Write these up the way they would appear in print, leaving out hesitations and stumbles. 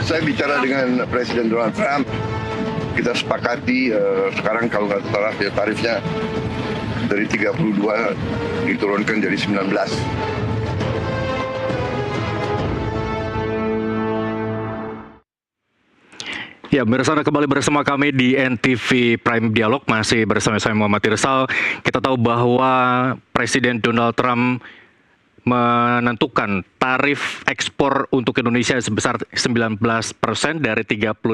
saya bicara dengan Presiden Donald Trump, kita sepakati sekarang kalau nggak salah ya tarifnya dari 32 diturunkan jadi 19. Ya, bersama kembali bersama kami di NTV Prime Dialog, masih bersama saya Muhammad Irsal. Kita tahu bahwa Presiden Donald Trump menentukan tarif ekspor untuk Indonesia sebesar 19% dari 32%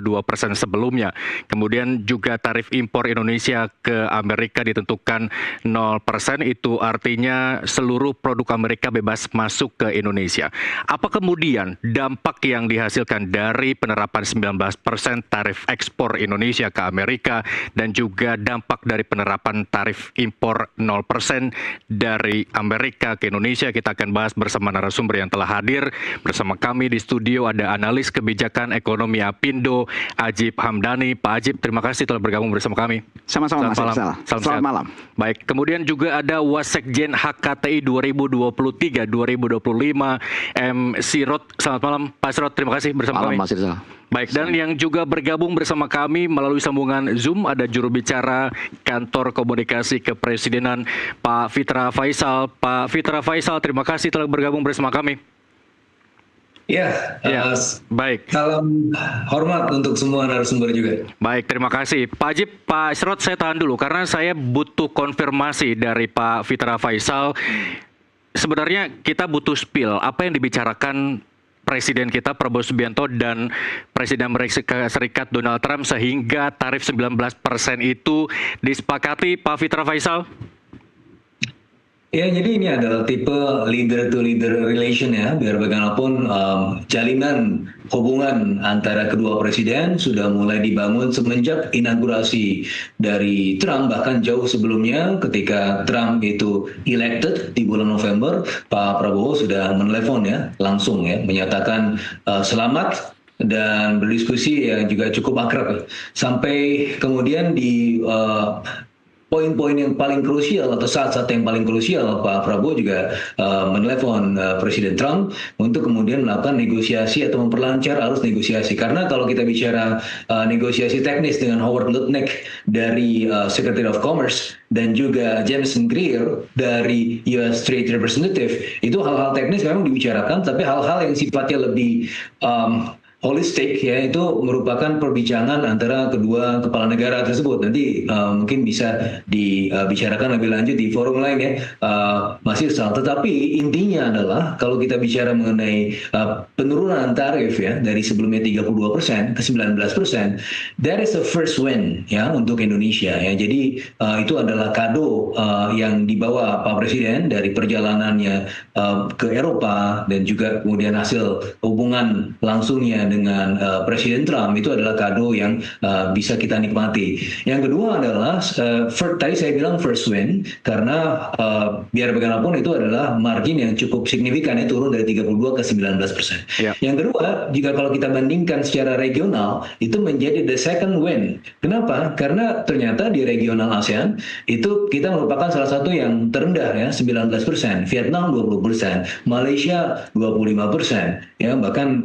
sebelumnya. Kemudian juga tarif impor Indonesia ke Amerika ditentukan 0%, itu artinya seluruh produk Amerika bebas masuk ke Indonesia. Apa kemudian dampak yang dihasilkan dari penerapan 19% tarif ekspor Indonesia ke Amerika dan juga dampak dari penerapan tarif impor 0% dari Amerika ke Indonesia? Kita akan bahas bersama narasumber yang telah hadir bersama kami di studio. Ada analis kebijakan ekonomi Apindo, Ajib Hamdani. Pak Ajib, terima kasih telah bergabung bersama kami. Sama-sama Mas Irsal. Selamat malam. Baik, kemudian juga ada Wasekjen HKTI 2023-2025 M. Sirot. Selamat malam Pak Sirot, terima kasih bersama kami. Mas Irsal. Baik, dan yang juga bergabung bersama kami melalui sambungan Zoom ada juru bicara Kantor Komunikasi Kepresidenan Pak Fitra Faisal. Pak Fitra Faisal, terima kasih telah bergabung bersama kami. Ya, baik. Salam hormat untuk semua narasumber juga. Baik, terima kasih. Pak Ajib, Pak Sirot, saya tahan dulu karena saya butuh konfirmasi dari Pak Fitra Faisal. Sebenarnya kita butuh spill apa yang dibicarakan Presiden kita Prabowo Subianto dan Presiden Amerika Serikat Donald Trump sehingga tarif 19% itu disepakati, Pak Fitra Faisal? Ya, jadi ini adalah tipe leader to leader relation ya, biar bagaimanapun jalinan hubungan antara kedua presiden sudah mulai dibangun semenjak inaugurasi dari Trump, bahkan jauh sebelumnya ketika Trump itu elected di bulan November, Pak Prabowo sudah menelepon ya, langsung ya, menyatakan selamat dan berdiskusi yang juga cukup akrab. Sampai kemudian di poin-poin yang paling krusial atau saat-saat yang paling krusial, Pak Prabowo juga menelepon Presiden Trump untuk kemudian melakukan negosiasi atau memperlancar arus negosiasi. Karena kalau kita bicara negosiasi teknis dengan Howard Lutnick dari Secretary of Commerce dan juga Jameson Greer dari US Trade Representative, itu hal-hal teknis memang dibicarakan, tapi hal-hal yang sifatnya lebih holistik ya, itu merupakan perbincangan antara kedua kepala negara tersebut. Nanti mungkin bisa dibicarakan lebih lanjut di forum lain ya, Mas Irsal. Tetapi intinya adalah kalau kita bicara mengenai penurunan tarif ya dari sebelumnya 32% ke 19%, that is the first win ya untuk Indonesia ya. Jadi itu adalah kado yang dibawa Pak Presiden dari perjalanannya ke Eropa dan juga kemudian hasil hubungan langsungnya dengan Presiden Trump, itu adalah kado yang bisa kita nikmati. Yang kedua adalah tadi saya bilang first win karena biar bagaimanapun itu adalah margin yang cukup signifikan ya, turun dari 32 ke 19%. Yeah. Yang kedua, jika kalau kita bandingkan secara regional, itu menjadi the second win. Kenapa? Karena ternyata di regional ASEAN itu kita merupakan salah satu yang terendah ya, 19%, Vietnam 20%, Malaysia 25%. Ya, bahkan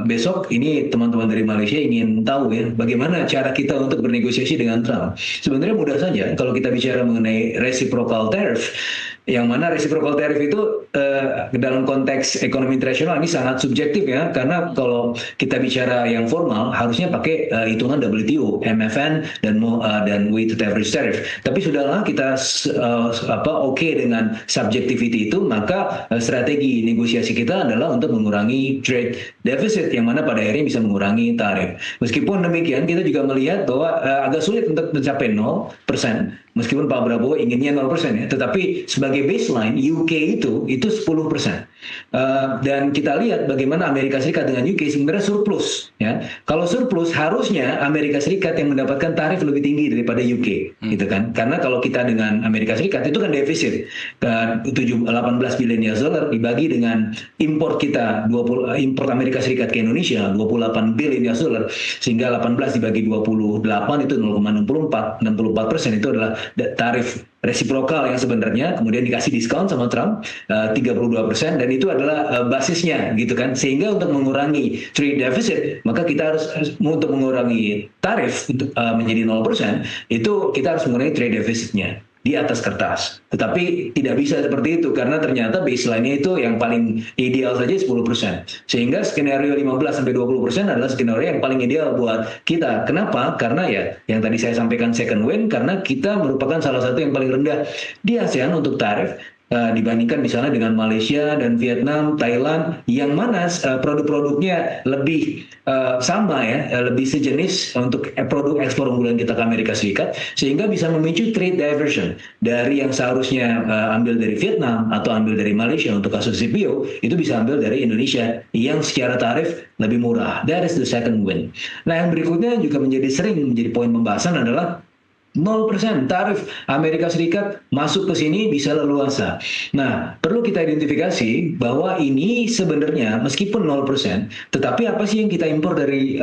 besok ini teman-teman dari Malaysia ingin tahu ya bagaimana cara kita untuk bernegosiasi dengan Trump. Sebenarnya mudah saja kalau kita bicara mengenai reciprocal tariff, yang mana reciprocal tariff itu dalam konteks ekonomi internasional ini sangat subjektif ya, karena kalau kita bicara yang formal harusnya pakai hitungan WTO, MFN dan weighted average tariff. Tapi sudahlah kita oke dengan subjectivity itu, maka strategi negosiasi kita adalah untuk mengurangi trade deficit yang mana pada akhirnya bisa mengurangi tarif. Meskipun demikian kita juga melihat bahwa agak sulit untuk mencapai 0%. Meskipun Pak Prabowo inginnya 0% ya, tetapi sebagai baseline UK itu 10%. Dan kita lihat bagaimana Amerika Serikat dengan UK sebenarnya surplus ya. Kalau surplus harusnya Amerika Serikat yang mendapatkan tarif lebih tinggi daripada UK gitu kan. Karena kalau kita dengan Amerika Serikat itu kan defisit 18 billion US dollar dibagi dengan import kita import Amerika Serikat ke Indonesia 28 billion US dollar, sehingga 18 dibagi 28 itu 0,64%, itu adalah tarif resiprokal yang sebenarnya, kemudian dikasih diskon sama Trump 32%, dan itu adalah basisnya gitu kan. Sehingga untuk mengurangi trade deficit, maka kita harus untuk mengurangi tarif menjadi 0%, itu kita harus mengurangi trade deficitnya di atas kertas. Tetapi tidak bisa seperti itu karena ternyata baseline-nya itu yang paling ideal saja 10%. Sehingga skenario 15-20% adalah skenario yang paling ideal buat kita. Kenapa? Karena ya yang tadi saya sampaikan second win, karena kita merupakan salah satu yang paling rendah di ASEAN untuk tarif dibandingkan misalnya dengan Malaysia dan Vietnam, Thailand, yang mana produk-produknya lebih sama ya, lebih sejenis untuk produk ekspor unggulan kita ke Amerika Serikat, sehingga bisa memicu trade diversion dari yang seharusnya ambil dari Vietnam atau ambil dari Malaysia untuk kasus CPO, itu bisa ambil dari Indonesia yang secara tarif lebih murah. That is the second win. Nah, yang berikutnya juga sering menjadi poin pembahasan adalah 0% tarif Amerika Serikat masuk ke sini bisa leluasa. Nah, perlu kita identifikasi bahwa ini sebenarnya meskipun 0%, tetapi apa sih yang kita impor dari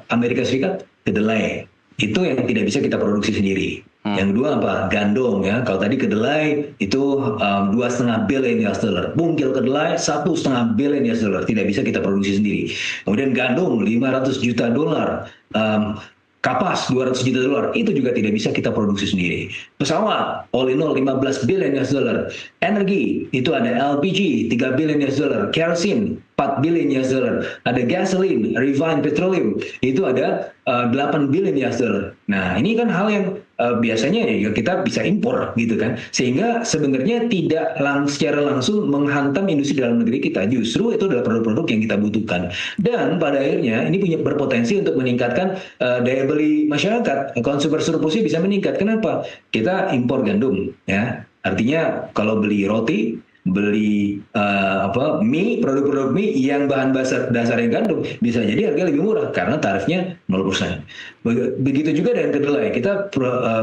Amerika Serikat? Kedelai. Itu yang tidak bisa kita produksi sendiri. Yang kedua apa? Gandum ya. Kalau tadi kedelai itu 2,5 billion US dollar. Bungkil kedelai 1,5 billion US dollar. Tidak bisa kita produksi sendiri. Kemudian gandum 500 juta dolar. Kapas 200 juta dolar, itu juga tidak bisa kita produksi sendiri. Pesawat, all in all 15 billion US dollar. Energi, itu ada LPG 3 billion US dollar. Kerosene 4 billion US dollar. Ada gasoline, refined petroleum, itu ada 8 billion US dollar. Nah, ini kan hal yang biasanya ya kita bisa impor gitu kan. Sehingga sebenarnya tidak secara langsung menghantam industri dalam negeri kita. Justru itu adalah produk-produk yang kita butuhkan. Dan pada akhirnya ini punya berpotensi untuk meningkatkan daya beli masyarakat. Consumer surplusnya bisa meningkat. Kenapa? Kita impor gandum ya. Artinya kalau beli roti, beli mie, produk-produk mie yang bahan dasarnya gandum, bisa jadi harga lebih murah karena tarifnya 0%. Begitu juga dengan kedelai, kita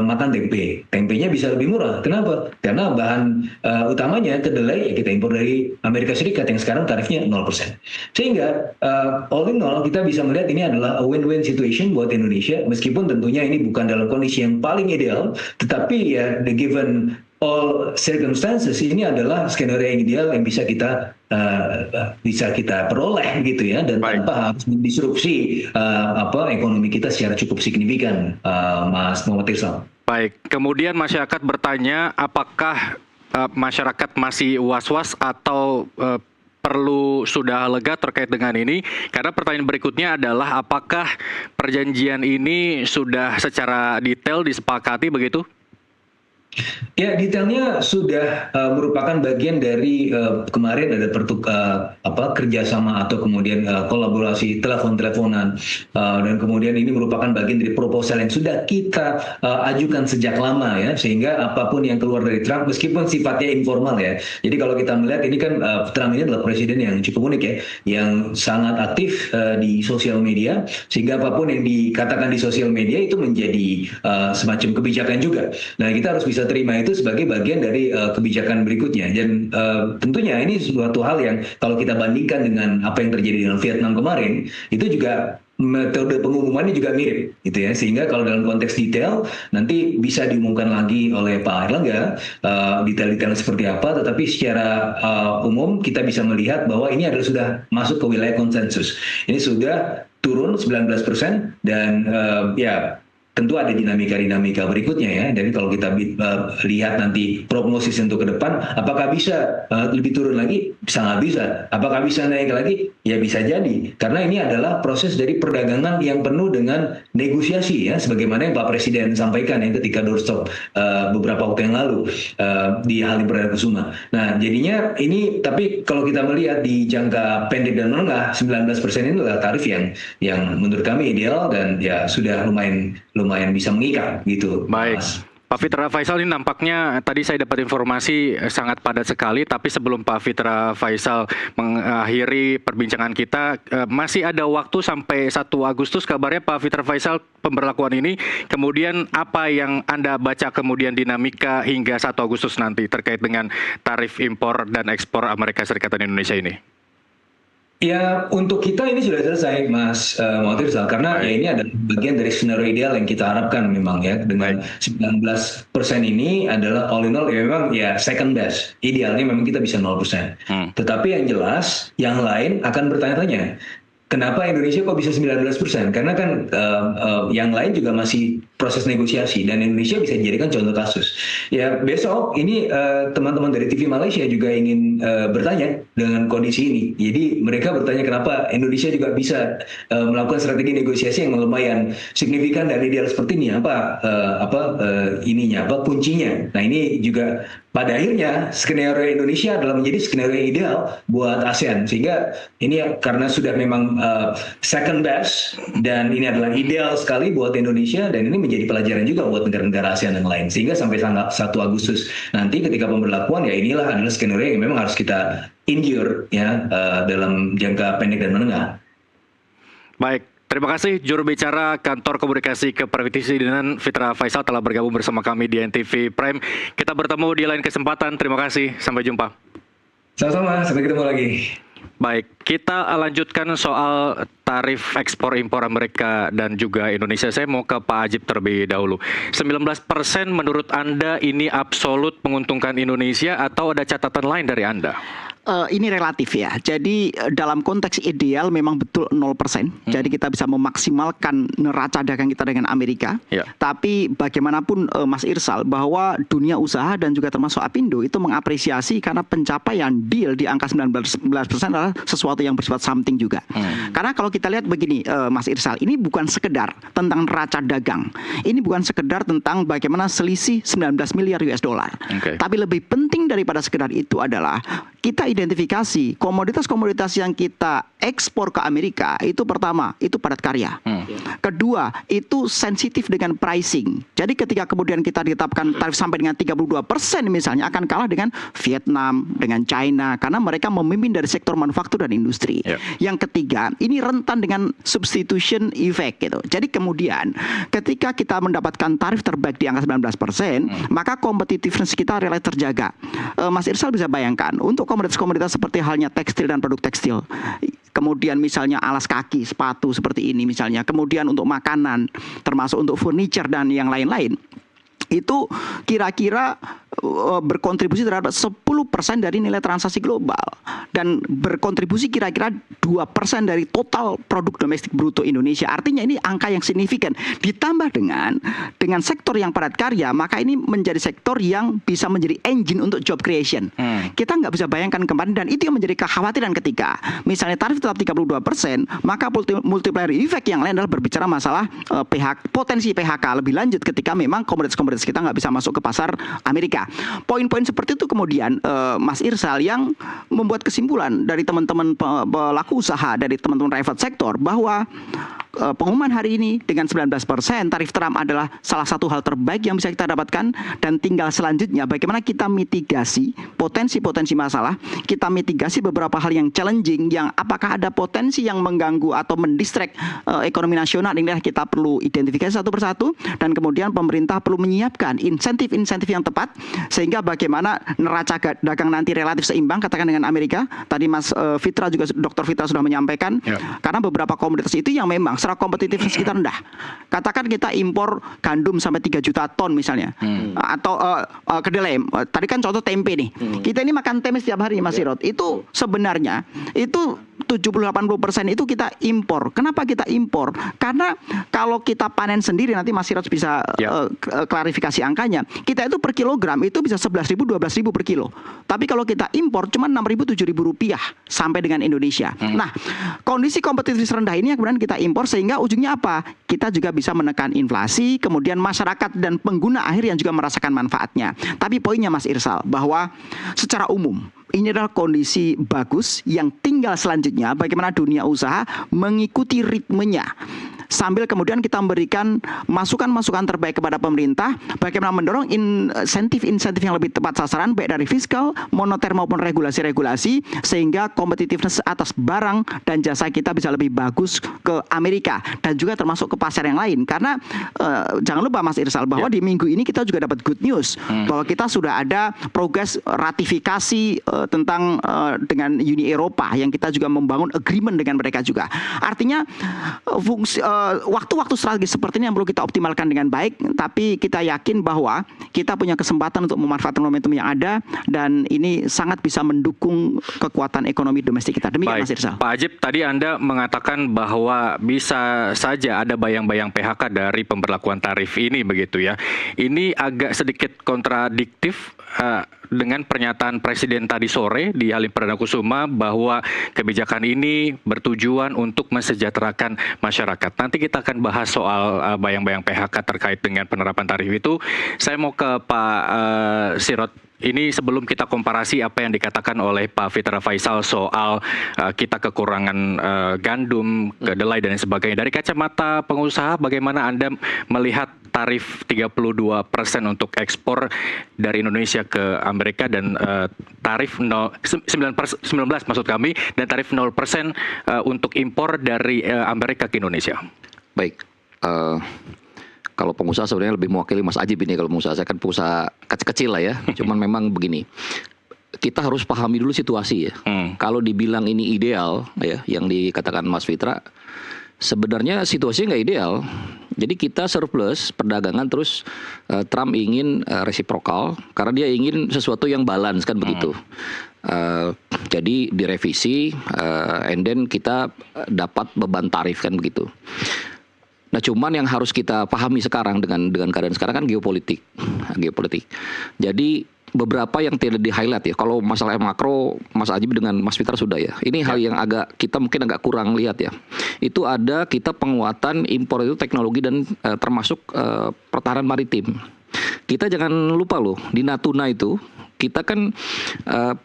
makan tempe, tempenya bisa lebih murah. Kenapa? Karena bahan utamanya kedelai ya kita impor dari Amerika Serikat yang sekarang tarifnya 0%. Sehingga all in all kita bisa melihat ini adalah a win-win situation buat Indonesia, meskipun tentunya ini bukan dalam kondisi yang paling ideal, tetapi ya the given all circumstances ini adalah skenario yang ideal yang bisa kita peroleh gitu ya, dan tanpa harus mendisrupsi ekonomi kita secara cukup signifikan, Mas Muhammad Irsal. Baik, kemudian masyarakat bertanya apakah masyarakat masih was-was atau perlu sudah lega terkait dengan ini, karena pertanyaan berikutnya adalah apakah perjanjian ini sudah secara detail disepakati begitu? Ya, detailnya sudah merupakan bagian dari kemarin ada kerjasama atau kemudian kolaborasi telepon-teleponan, dan kemudian ini merupakan bagian dari proposal yang sudah kita ajukan sejak lama ya, sehingga apapun yang keluar dari Trump meskipun sifatnya informal ya. Jadi kalau kita melihat ini kan Trump ini adalah presiden yang cukup unik ya, yang sangat aktif di sosial media, sehingga apapun yang dikatakan di sosial media itu menjadi semacam kebijakan juga. Nah, kita harus bisa terima itu sebagai bagian dari kebijakan berikutnya. Dan tentunya ini suatu hal yang kalau kita bandingkan dengan apa yang terjadi dengan Vietnam kemarin, itu juga metode pengumumannya juga mirip gitu ya, sehingga kalau dalam konteks detail nanti bisa diumumkan lagi oleh Pak Airlangga detail-detail seperti apa, tetapi secara umum kita bisa melihat bahwa ini adalah sudah masuk ke wilayah konsensus. Ini sudah turun 19% dan ya tentu ada dinamika-dinamika berikutnya ya. Jadi kalau kita lihat nanti prognosis untuk ke depan, apakah bisa lebih turun lagi? Sangat bisa. Apakah bisa naik lagi? Ya bisa jadi. Karena ini adalah proses dari perdagangan yang penuh dengan negosiasi ya, sebagaimana yang Pak Presiden sampaikan ya ketika doorstop beberapa waktu yang lalu di Halim Perdana Kusuma. Nah, jadinya ini, tapi kalau kita melihat di jangka pendek dan menengah, 19% ini adalah tarif yang menurut kami ideal dan ya sudah lumayan bisa mengikat gitu. Baik. Pak Fitra Faisal, ini nampaknya tadi saya dapat informasi sangat padat sekali, tapi sebelum Pak Fitra Faisal mengakhiri perbincangan kita, masih ada waktu sampai 1 Agustus kabarnya Pak Fitra Faisal pemberlakuan ini. Kemudian apa yang Anda baca kemudian dinamika hingga 1 Agustus nanti terkait dengan tarif impor dan ekspor Amerika Serikat dan Indonesia ini? Ya, untuk kita ini sudah selesai, Mas Muhammad Irsal, karena ya ini adalah bagian dari skenario ideal yang kita harapkan memang ya, dengan 19% ini adalah all in all ya memang ya second best. Idealnya memang kita bisa 0%. Tetapi yang jelas, yang lain akan bertanya-tanya, kenapa Indonesia kok bisa 19%? Karena kan yang lain juga masih proses negosiasi dan Indonesia bisa dijadikan contoh kasus. Ya besok ini teman-teman dari TV Malaysia juga ingin bertanya dengan kondisi ini. Jadi mereka bertanya kenapa Indonesia juga bisa melakukan strategi negosiasi yang lumayan signifikan dan ideal seperti ini. Apa kuncinya? Nah ini juga pada akhirnya skenario Indonesia adalah menjadi skenario ideal buat ASEAN, sehingga ini karena sudah memang second best dan ini adalah ideal sekali buat Indonesia, dan ini menjadi pelajaran juga buat negara-negara ASEAN yang lain, sehingga sampai tanggal 1 Agustus nanti ketika pemberlakuan ya inilah adalah skenario yang memang harus kita endure ya dalam jangka pendek dan menengah. Baik. Terima kasih juru bicara Kantor Komunikasi Kepresidenan Fitra Faisal telah bergabung bersama kami di NTV Prime. Kita bertemu di lain kesempatan. Terima kasih. Sampai jumpa. Sama-sama. Sampai ketemu lagi. Baik, kita lanjutkan soal tarif ekspor impor Amerika dan juga Indonesia. Saya mau ke Pak Ajib terlebih dahulu. 19% menurut Anda ini absolut menguntungkan Indonesia atau ada catatan lain dari Anda? Ini relatif ya. Jadi dalam konteks ideal memang betul 0%. Jadi kita bisa memaksimalkan neraca dagang kita dengan Amerika. Ya. Tapi bagaimanapun Mas Irsal, bahwa dunia usaha dan juga termasuk Apindo itu mengapresiasi karena pencapaian deal di angka 19% adalah sesuatu yang bersifat something juga. Karena kalau kita lihat begini Mas Irsal, ini bukan sekedar tentang neraca dagang. Ini bukan sekedar tentang bagaimana selisih 19 miliar US dollar. Tapi lebih penting daripada sekedar itu adalah kita identifikasi komoditas-komoditas yang kita ekspor ke Amerika itu pertama, itu padat karya. Kedua, itu sensitif dengan pricing. Jadi ketika kemudian kita ditetapkan tarif sampai dengan 32% misalnya akan kalah dengan Vietnam, dengan China karena mereka memimpin dari sektor manufaktur dan industri. Yang ketiga, ini rentan dengan substitution effect gitu. Jadi kemudian ketika kita mendapatkan tarif terbaik di angka 19%, maka competitiveness kita relatif terjaga. Mas Irsal bisa bayangkan untuk komoditas-komoditas seperti halnya tekstil dan produk tekstil, kemudian misalnya alas kaki, sepatu seperti ini misalnya, kemudian untuk makanan, termasuk untuk furniture dan yang lain-lain, itu kira-kira berkontribusi terhadap 10% dari nilai transaksi global dan berkontribusi kira-kira 2% dari total produk domestik bruto Indonesia. Artinya ini angka yang signifikan. Ditambah dengan sektor yang padat karya, maka ini menjadi sektor yang bisa menjadi engine untuk job creation. Kita nggak bisa bayangkan kemarin, dan itu yang menjadi kekhawatiran ketika misalnya tarif tetap 32%, maka multiplier effect yang lain adalah berbicara masalah potensi PHK lebih lanjut ketika memang komoditas-komoditas kita nggak bisa masuk ke pasar Amerika. Poin-poin seperti itu kemudian Mas Irsal yang membuat kesimpulan dari teman-teman pelaku usaha, dari teman-teman private sector, bahwa pengumuman hari ini dengan 19% tarif Trump adalah salah satu hal terbaik yang bisa kita dapatkan, dan tinggal selanjutnya bagaimana kita mitigasi potensi-potensi masalah, kita mitigasi beberapa hal yang challenging, yang apakah ada potensi yang mengganggu atau mendistract ekonomi nasional. Inilah kita perlu identifikasi satu persatu, dan kemudian pemerintah perlu menyiapkan insentif-insentif yang tepat sehingga bagaimana neraca dagang nanti relatif seimbang katakan dengan Amerika. Tadi Mas Fitra juga, Dr. Fitra sudah menyampaikan, karena beberapa komoditas itu yang memang secara kompetitifnya kita rendah. Katakan kita impor gandum sampai 3 juta ton misalnya, atau kedelai. Tadi kan contoh tempe nih. Kita ini makan tempe setiap hari Mas Sirot. Itu sebenarnya itu 70-80% itu kita impor. Kenapa kita impor? Karena kalau kita panen sendiri, nanti Mas Sirot bisa klarifikasi angkanya. Kita itu per kilogram itu bisa 11.000, 12.000 per kilo. Tapi kalau kita impor cuma 6.000, 7.000 rupiah sampai dengan Indonesia. Nah, kondisi kompetitif rendah ini yang kemudian kita impor, sehingga ujungnya apa? Kita juga bisa menekan inflasi, kemudian masyarakat dan pengguna akhir yang juga merasakan manfaatnya. Tapi poinnya Mas Irsal, bahwa secara umum ini adalah kondisi bagus yang tinggal selanjutnya bagaimana dunia usaha mengikuti ritmenya. sambil kemudian kita memberikan masukan-masukan terbaik kepada pemerintah bagaimana mendorong insentif-insentif yang lebih tepat sasaran baik dari fiskal, moneter maupun regulasi-regulasi sehingga competitiveness atas barang dan jasa kita bisa lebih bagus ke Amerika dan juga termasuk ke pasar yang lain. Karena jangan lupa Mas Irsal bahwa di minggu ini kita juga dapat good news bahwa kita sudah ada progres ratifikasi tentang dengan Uni Eropa yang kita juga membangun agreement dengan mereka juga. Artinya waktu-waktu strategis seperti ini yang perlu kita optimalkan dengan baik, tapi kita yakin bahwa kita punya kesempatan untuk memanfaatkan momentum yang ada dan ini sangat bisa mendukung kekuatan ekonomi domestik kita. Demikian Mas Irsal. Pak Ajib, tadi Anda mengatakan bahwa bisa saja ada bayang-bayang PHK dari pemberlakuan tarif ini begitu ya. Ini agak sedikit kontradiktif dengan pernyataan Presiden tadi sore di Halim Perdana Kusuma bahwa kebijakan ini bertujuan untuk mensejahterakan masyarakat. Nanti kita akan bahas soal bayang-bayang PHK terkait dengan penerapan tarif itu. Saya mau ke Pak Sirot. Ini sebelum kita komparasi apa yang dikatakan oleh Pak Fitra Faisal soal kita kekurangan gandum, kedelai dan sebagainya. Dari kacamata pengusaha, bagaimana Anda melihat tarif 32% untuk ekspor dari Indonesia ke Amerika dan tarif 19 maksud kami, dan tarif 0% untuk impor dari Amerika ke Indonesia? Baik. Kalau pengusaha sebenarnya lebih mewakili Mas Ajib ini. Kalau pengusaha, saya kan pengusaha kecil-kecil lah ya. Cuman memang begini, kita harus pahami dulu situasi ya. Kalau dibilang ini ideal ya, yang dikatakan Mas Fitra, sebenarnya situasinya nggak ideal. Jadi kita surplus perdagangan, terus Trump ingin resiprokal karena dia ingin sesuatu yang balance kan begitu. Jadi direvisi, and then kita dapat beban tarif kan begitu. Nah, cuman yang harus kita pahami sekarang dengan keadaan sekarang kan geopolitik. Jadi beberapa yang tidak di highlight ya. Kalau masalah makro, Mas Ajib dengan Mas Fitra sudah ya. Ini hal yang kita mungkin agak kurang lihat ya. Itu ada kita penguatan impor itu teknologi dan termasuk pertahanan maritim. Kita jangan lupa loh, di Natuna itu kita kan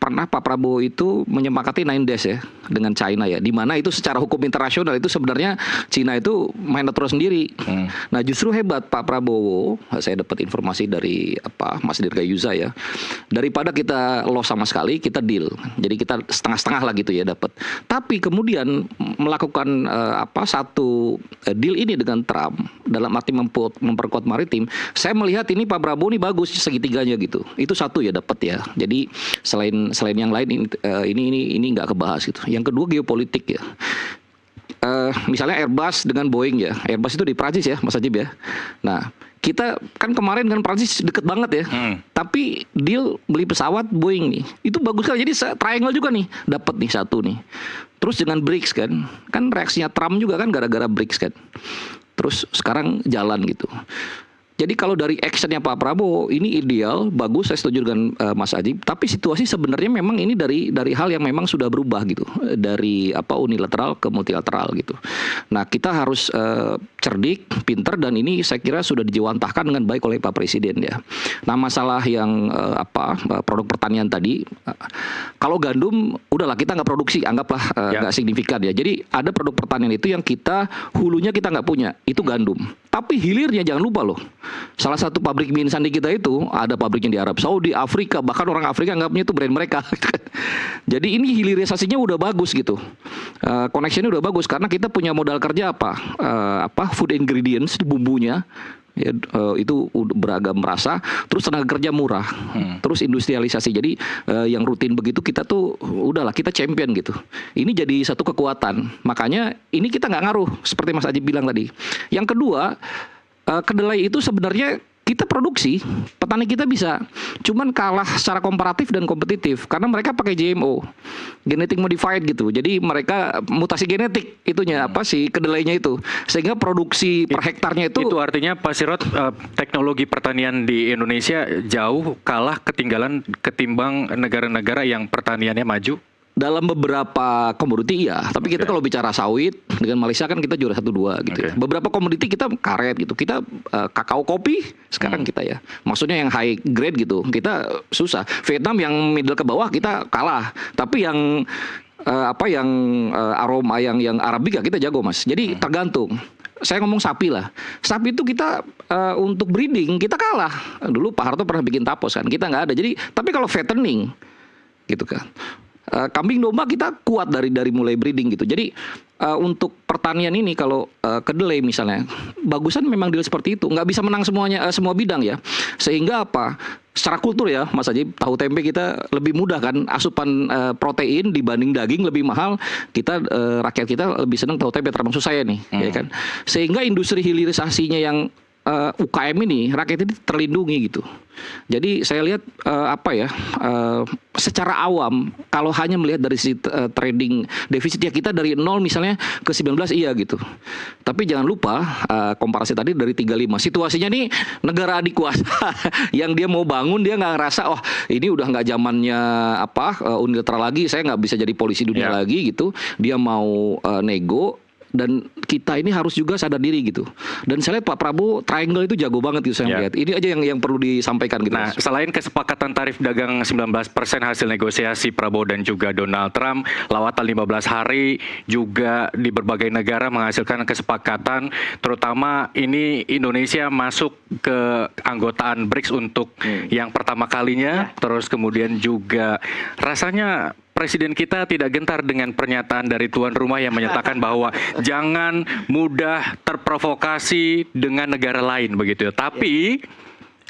pernah Pak Prabowo itu menyepakati 9 days ya dengan China ya, di mana itu secara hukum internasional itu sebenarnya China itu main netral sendiri. Nah, justru hebat Pak Prabowo, saya dapat informasi dari Mas Dirgayuza ya, daripada kita loss sama sekali, kita deal. Jadi kita setengah-setengah lah gitu ya dapat. Tapi kemudian melakukan satu deal ini dengan Trump dalam arti memperkuat maritim, saya melihat ini Pak Prabowo ini bagus segitiganya gitu. Itu satu ya dapat ya. Jadi selain yang lain ini nggak kebahas gitu. Yang kedua geopolitik ya. Misalnya Airbus dengan Boeing ya. Airbus itu di Prancis ya, Mas Ajib ya. Nah, kita kan kemarin kan Prancis deket banget ya. Tapi deal beli pesawat Boeing nih, itu bagus sekali. Jadi triangle juga nih, dapat nih satu nih. Terus dengan BRICS kan reaksinya Trump juga kan gara-gara BRICS kan. Terus sekarang jalan gitu. Jadi kalau dari actionnya Pak Prabowo ini ideal, bagus, saya setuju dengan Mas Ajib. Tapi situasi sebenarnya memang ini dari hal yang memang sudah berubah gitu, dari unilateral ke multilateral gitu. Nah, kita harus cerdik, pinter, dan ini saya kira sudah dijawantahkan dengan baik oleh Pak Presiden ya. Nah, masalah yang produk pertanian tadi, kalau gandum udahlah kita nggak produksi, anggaplah nggak signifikan ya. Jadi ada produk pertanian itu yang kita hulunya kita nggak punya, itu gandum. Tapi hilirnya jangan lupa loh. Salah satu pabrik mie instan di kita itu ada pabriknya di Arab Saudi, Afrika, bahkan orang Afrika anggapnya itu brand mereka. Jadi ini hilirisasinya udah bagus gitu, connectionnya udah bagus karena kita punya modal kerja food ingredients, bumbunya. Ya, itu beragam rasa, terus tenaga kerja murah, terus industrialisasi. Jadi yang rutin begitu kita tuh udahlah kita champion gitu. Ini jadi satu kekuatan. Makanya ini kita nggak ngaruh seperti Mas Ajib bilang tadi. Yang kedua, kedelai itu sebenarnya kita produksi, petani kita bisa, cuman kalah secara komparatif dan kompetitif karena mereka pakai GMO, genetic modified gitu. Jadi mereka mutasi genetik itunya si kedelainya itu, sehingga produksi per hektarnya itu artinya Pak Sirot, teknologi pertanian di Indonesia jauh kalah ketinggalan ketimbang negara-negara yang pertaniannya maju. Dalam beberapa komoditi iya, tapi kita kalau bicara sawit dengan Malaysia kan kita juara 1-2 gitu ya. Beberapa komoditi kita karet gitu, kita kakao kopi sekarang kita ya. Maksudnya yang high grade gitu, kita susah. Vietnam yang middle ke bawah kita kalah, tapi yang aroma yang Arabica kita jago Mas. Jadi tergantung. saya ngomong sapi lah. Sapi itu kita untuk breeding kita kalah. Dulu Pak Harto pernah bikin tapos kan, kita nggak ada. Jadi tapi kalau fattening gitu kan, kambing domba kita kuat dari mulai breeding gitu. Jadi untuk pertanian ini kalau kedelai misalnya, bagusan memang deal seperti itu. Nggak bisa menang semuanya semua bidang ya. Sehingga apa? Secara kultur ya Mas Ajib, tahu tempe kita lebih mudah kan, asupan protein dibanding daging lebih mahal. Kita rakyat kita lebih senang tahu tempe, termasuk saya nih, ya kan. Sehingga industri hilirisasinya yang UKM ini rakyat ini terlindungi gitu. Jadi saya lihat secara awam kalau hanya melihat dari sisi trading defisit ya, kita dari 0 misalnya ke 19 iya gitu. Tapi jangan lupa komparasi tadi dari 35. Situasinya nih negara adik kuasa yang dia mau bangun, dia nggak ngerasa oh ini udah nggak zamannya unilateral lagi, saya nggak bisa jadi polisi dunia lagi gitu. Dia mau nego. Dan kita ini harus juga sadar diri gitu. Dan saya lihat Pak Prabowo triangle itu jago banget gitu saya lihat. Ini aja yang perlu disampaikan gitu. Nah, selain kesepakatan tarif dagang 19% hasil negosiasi Prabowo dan juga Donald Trump, lawatan 15 hari juga di berbagai negara menghasilkan kesepakatan, terutama ini Indonesia masuk ke anggotaan BRICS untuk yang pertama kalinya, terus kemudian juga rasanya Presiden kita tidak gentar dengan pernyataan dari tuan rumah yang menyatakan bahwa jangan mudah terprovokasi dengan negara lain begitu ya. Tapi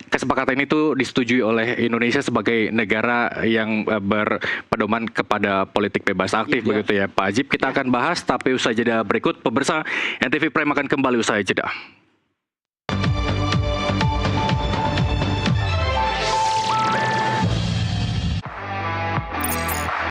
kesepakatan itu disetujui oleh Indonesia sebagai negara yang berpedoman kepada politik bebas aktif begitu ya Pak Ajib. Kita akan bahas tapi usai jeda berikut. Pemirsa NTV Prime akan kembali usai jeda.